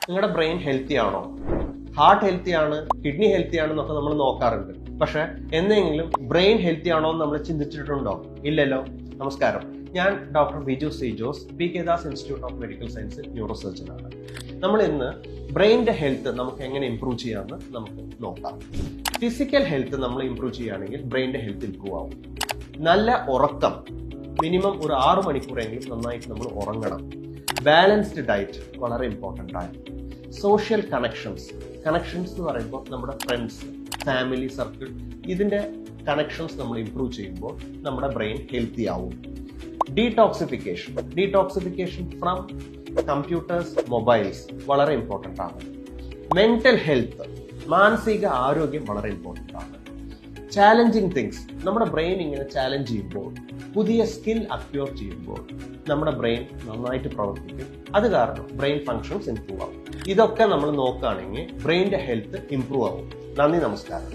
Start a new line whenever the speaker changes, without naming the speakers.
നിങ്ങളുടെ brain healthy ആണോ, heart healthy ആണ്, കിഡ്നി ഹെൽത്തി ആണെന്നൊക്കെ നമ്മൾ നോക്കാറുണ്ട്. പക്ഷെ എന്തെങ്കിലും ബ്രെയിൻ ഹെൽത്തി ആണോ എന്ന് നമ്മൾ ചിന്തിച്ചിട്ടുണ്ടോ? ഇല്ലല്ലോ. നമസ്കാരം, ഞാൻ doctor Biju C Jose, P K Das institute of medical science neuro സർജനാണ്. നമ്മൾ ഇന്ന് ബ്രെയിനിന്റെ ഹെൽത്ത് നമുക്ക് എങ്ങനെ ഇംപ്രൂവ് ചെയ്യാമെന്ന് നമുക്ക് നോക്കാം. ഫിസിക്കൽ ഹെൽത്ത് നമ്മൾ ഇംപ്രൂവ് ചെയ്യുകയാണെങ്കിൽ ബ്രെയിനിന്റെ ഹെൽത്ത് ഇംപ്രൂവ് ആവും. നല്ല ഉറക്കം, മിനിമം ഒരു 6 മണിക്കൂറെങ്കിലും നന്നായിട്ട് നമ്മൾ ഉറങ്ങണം. ബാലൻസ്ഡ് ഡയറ്റ് വളരെ ഇമ്പോർട്ടൻ്റ് ആണ്. സോഷ്യൽ കണക്ഷൻസ് എന്ന് പറയുമ്പോൾ നമ്മുടെ ഫ്രണ്ട്സ്, ഫാമിലി സർക്കിൾ, ഇതിന്റെ കണക്ഷൻസ് നമ്മൾ ഇംപ്രൂവ് ചെയ്യുമ്പോൾ നമ്മുടെ ബ്രെയിൻ ഹെൽത്തി ആവും. ഡീടോക്സിഫിക്കേഷൻ ഫ്രം കമ്പ്യൂട്ടേഴ്സ്, മൊബൈൽസ് വളരെ ഇമ്പോർട്ടൻ്റ് ആണ്. മെന്റൽ ഹെൽത്ത്, മാനസിക ആരോഗ്യം വളരെ ഇമ്പോർട്ടൻ്റ് ആണ്. ചാലഞ്ചിങ് തിങ്സ്, നമ്മുടെ ബ്രെയിൻ ഇങ്ങനെ ചാലഞ്ച് ചെയ്യുമ്പോൾ, പുതിയ സ്കിൽ അക്വയർ ചെയ്യുമ്പോൾ നമ്മുടെ ബ്രെയിൻ നന്നായിട്ട് പ്രവർത്തിക്കും. അത് കാരണം ബ്രെയിൻ ഫങ്ഷൻസ് ഇംപ്രൂവ് ആവും. ഇതൊക്കെ നമ്മൾ നോക്കുകയാണെങ്കിൽ ബ്രെയിനിന്റെ ഹെൽത്ത് ഇംപ്രൂവ് ആവും. നന്ദി, നമസ്കാരം.